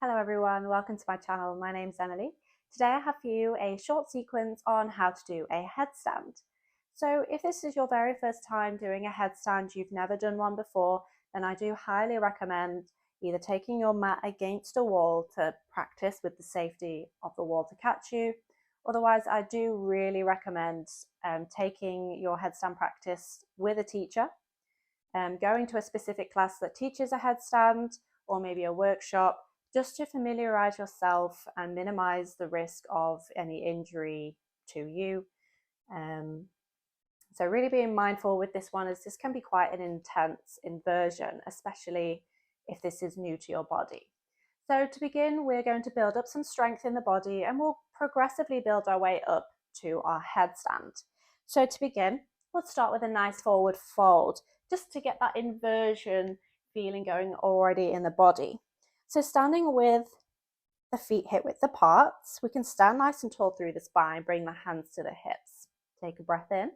Hello everyone, welcome to my channel. My name's Emily. Today I have for you a short sequence on how to do a headstand. So if this is your very first time doing a headstand, you've never done one before, then I do highly recommend either taking your mat against a wall to practice with the safety of the wall to catch you. Otherwise, I do really recommend taking your headstand practice with a teacher, going to a specific class that teaches a headstand or maybe a workshop, just to familiarize yourself and minimize the risk of any injury to you. So really being mindful with this one, as this can be quite an intense inversion, especially if this is new to your body. So to begin, we're going to build up some strength in the body and we'll progressively build our way up to our headstand. So to begin, let's start with a nice forward fold, just to get that inversion feeling going already in the body. So standing with the feet hip width apart, we can stand nice and tall through the spine, bring the hands to the hips. Take a breath in.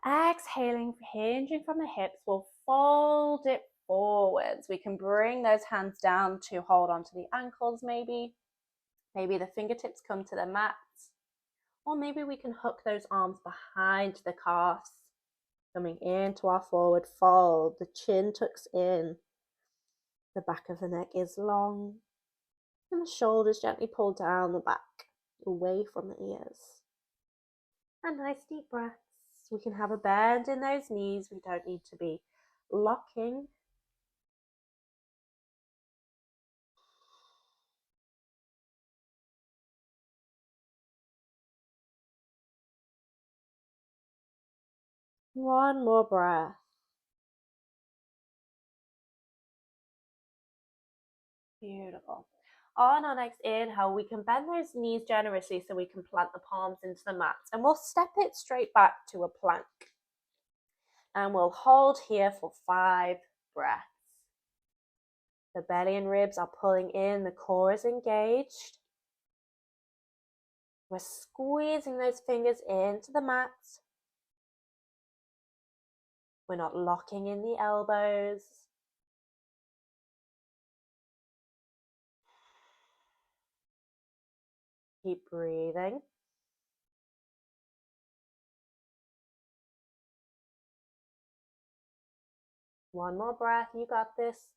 Exhaling, hinging from the hips, we'll fold it forwards. We can bring those hands down to hold onto the ankles maybe. Maybe the fingertips come to the mat. Or maybe we can hook those arms behind the calves, coming into our forward fold. The chin tucks in. The back of the neck is long. And the shoulders gently pull down the back, away from the ears. And nice deep breaths. We can have a bend in those knees. We don't need to be locking. One more breath. Beautiful. On our next inhale, we can bend those knees generously so we can plant the palms into the mat. And we'll step it straight back to a plank. And we'll hold here for 5 breaths. The belly and ribs are pulling in, the core is engaged. We're squeezing those fingers into the mat. We're not locking in the elbows. Keep breathing. One more breath, you got this.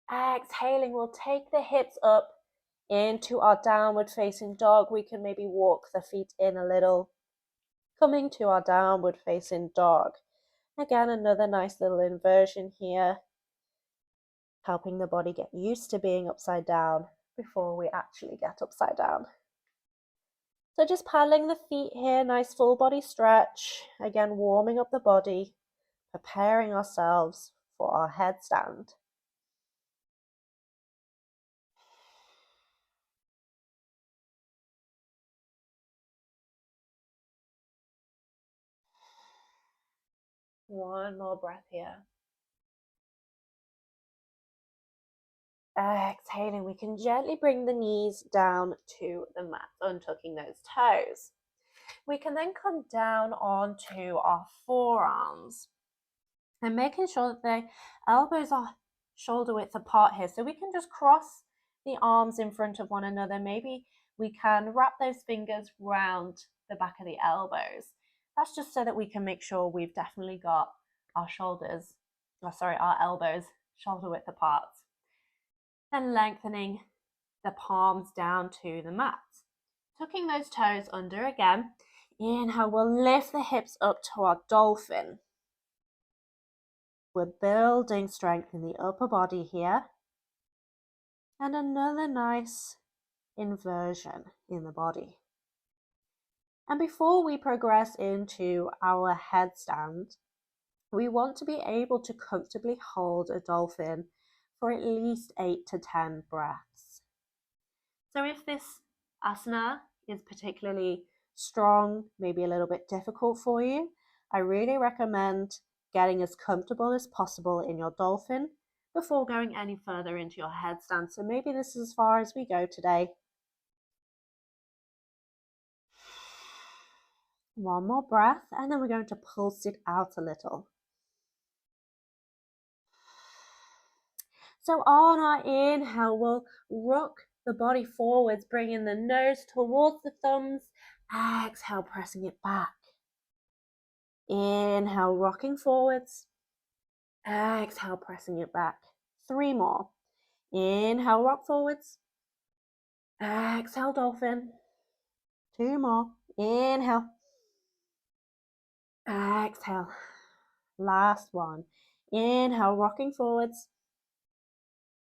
Exhaling, we'll take the hips up into our downward facing dog. We can maybe walk the feet in a little, coming to our downward facing dog. Again, another nice little inversion here, helping the body get used to being upside down before we actually get upside down. So just paddling the feet here, nice full body stretch. Again, warming up the body, preparing ourselves for our headstand. One more breath here. Exhaling, we can gently bring the knees down to the mat, untucking those toes. We can then come down onto our forearms and making sure that the elbows are shoulder width apart here. So we can just cross the arms in front of one another. Maybe we can wrap those fingers round the back of the elbows. That's just so that we can make sure we've definitely got our our elbows shoulder width apart. Then lengthening the palms down to the mat. Tucking those toes under again. Inhale, we'll lift the hips up to our dolphin. We're building strength in the upper body here. And another nice inversion in the body. And before we progress into our headstand, we want to be able to comfortably hold a dolphin for at least 8 to 10 breaths. So if this asana is particularly strong, maybe a little bit difficult for you, I really recommend getting as comfortable as possible in your dolphin before going any further into your headstand. So maybe this is as far as we go today. One more breath, and then we're going to pulse it out a little. So on our inhale, we'll rock the body forwards, bringing the nose towards the thumbs. Exhale, pressing it back. Inhale, rocking forwards. Exhale, pressing it back. 3 more. Inhale, rock forwards. Exhale, dolphin. 2 more. Inhale. Exhale. Last one. Inhale, rocking forwards.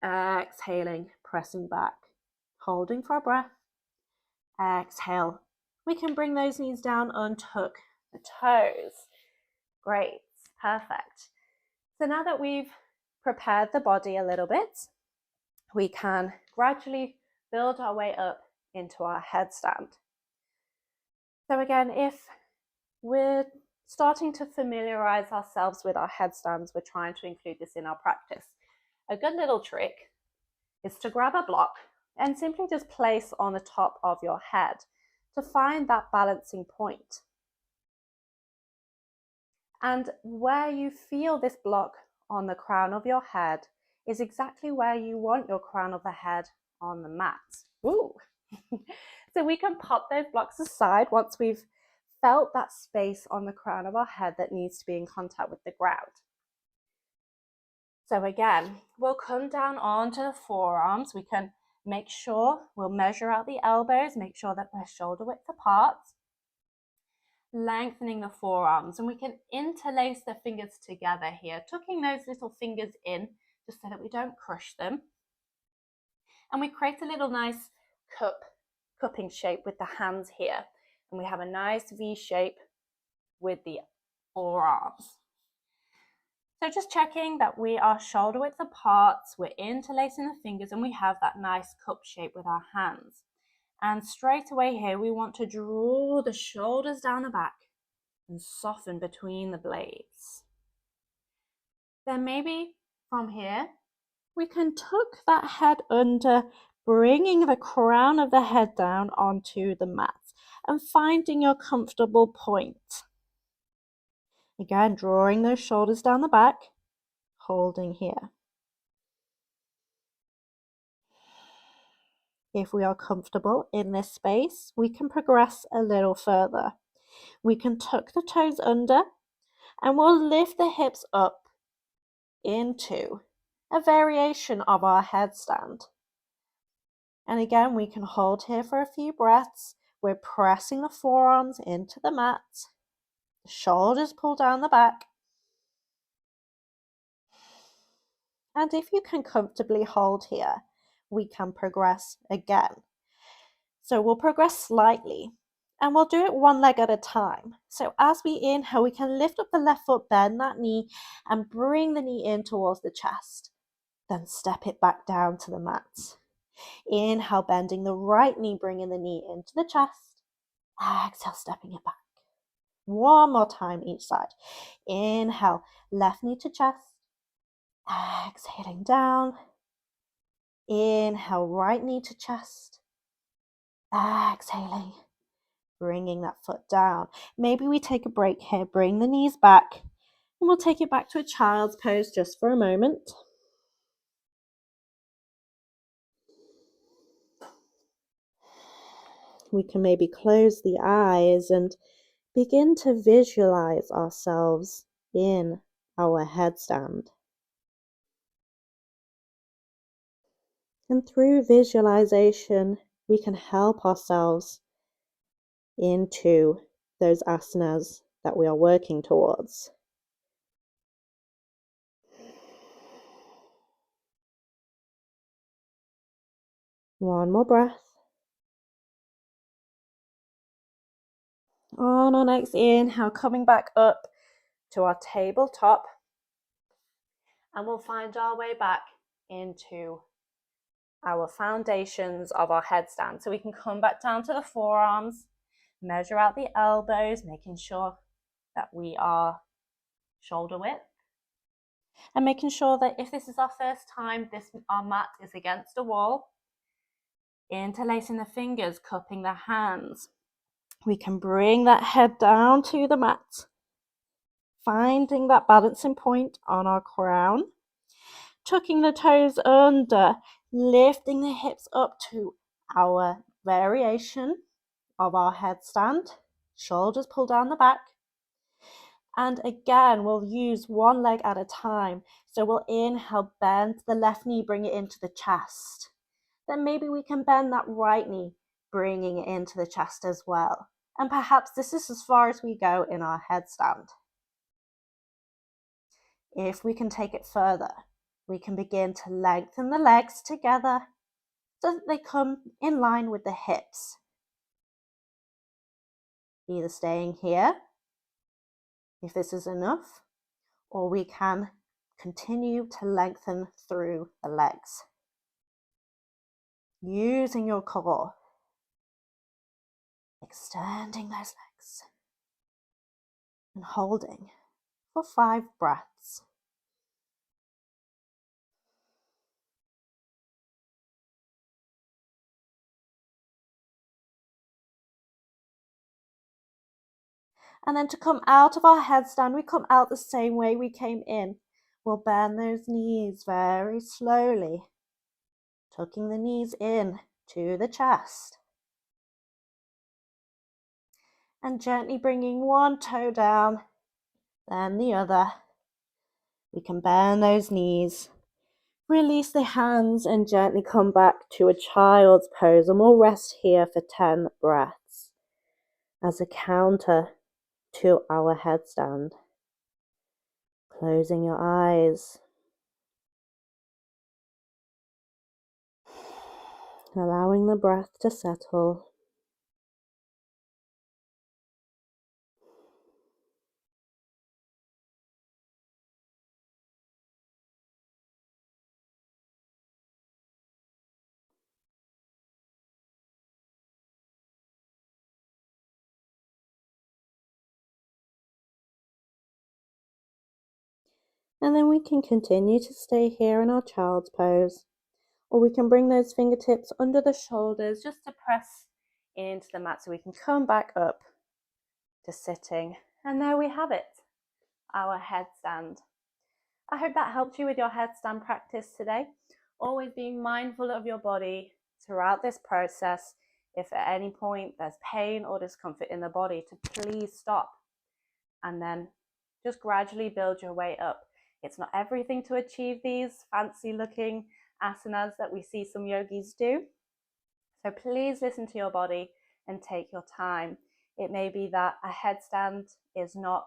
Exhaling, pressing back. Holding for a breath. Exhale. We can bring those knees down, untuck the toes. Great, perfect. So now that we've prepared the body a little bit, we can gradually build our way up into our headstand. So again, if we're starting to familiarize ourselves with our headstands, we're trying to include this in our practice. A good little trick is to grab a block and simply just place on the top of your head to find that balancing point. And where you feel this block on the crown of your head is exactly where you want your crown of the head on the mat. Woo! So we can pop those blocks aside once we've felt that space on the crown of our head that needs to be in contact with the ground. So again, we'll come down onto the forearms. We can make sure we'll measure out the elbows, make sure that we're shoulder width apart, lengthening the forearms, and we can interlace the fingers together here, tucking those little fingers in just so that we don't crush them. And we create a little nice cupping shape with the hands here. And we have a nice V shape with the forearms. So just checking that we are shoulder width apart, we're interlacing the fingers, and we have that nice cup shape with our hands. And straight away here, we want to draw the shoulders down the back and soften between the blades. Then maybe from here, we can tuck that head under, bringing the crown of the head down onto the mat and finding your comfortable point. Again, drawing those shoulders down the back, holding here. If we are comfortable in this space, we can progress a little further. We can tuck the toes under and we'll lift the hips up into a variation of our headstand. And again, we can hold here for a few breaths. We're pressing the forearms into the mat. The shoulders pull down the back. And if you can comfortably hold here, we can progress again. So we'll progress slightly and we'll do it one leg at a time. So as we inhale, we can lift up the left foot, bend that knee and bring the knee in towards the chest. Then step it back down to the mat. Inhale, bending the right knee, bringing the knee into the chest. Exhale, stepping it back. One more time each side. Inhale, left knee to chest. Exhaling down. Inhale, right knee to chest. Exhaling, bringing that foot down. Maybe we take a break here, bring the knees back, and we'll take it back to a child's pose just for a moment. We can maybe close the eyes and begin to visualize ourselves in our headstand. And through visualization, we can help ourselves into those asanas that we are working towards. One more breath. On our next inhale, coming back up to our tabletop, and we'll find our way back into our foundations of our headstand. So we can come back down to the forearms, measure out the elbows, making sure that we are shoulder width, and making sure that if this is our first time, our mat is against a wall. Interlacing the fingers, cupping the hands. We can bring that head down to the mat, finding that balancing point on our crown. tucking the toes under, lifting the hips up to our variation of our headstand. Shoulders pull down the back. And again, we'll use one leg at a time. So we'll inhale, bend the left knee, bring it into the chest. Then maybe we can bend that right knee, bringing it into the chest as well. And perhaps this is as far as we go in our headstand. If we can take it further, we can begin to lengthen the legs together so that they come in line with the hips. Either staying here, if this is enough, or we can continue to lengthen through the legs. Using your core, extending those legs, and holding for 5 breaths. And then to come out of our headstand, we come out the same way we came in. We'll bend those knees very slowly, tucking the knees in to the chest. And gently bringing one toe down, then the other. We can bend those knees, release the hands, and gently come back to a child's pose. And we'll rest here for 10 breaths as a counter to our headstand. Closing your eyes. Allowing the breath to settle. And then we can continue to stay here in our child's pose. Or we can bring those fingertips under the shoulders just to press into the mat so we can come back up to sitting. And there we have it, our headstand. I hope that helped you with your headstand practice today. Always being mindful of your body throughout this process. If at any point there's pain or discomfort in the body, to please stop and then just gradually build your way up. It's not everything to achieve these fancy looking asanas that we see some yogis do. So please listen to your body and take your time. It may be that a headstand is not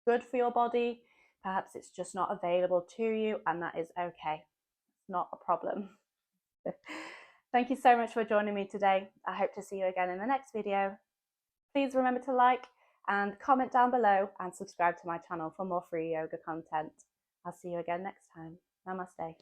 good for your body. Perhaps it's just not available to you, and that is okay. It's not a problem. Thank you so much for joining me today. I hope to see you again in the next video. Please remember to like and comment down below and subscribe to my channel for more free yoga content. I'll see you again next time. Namaste.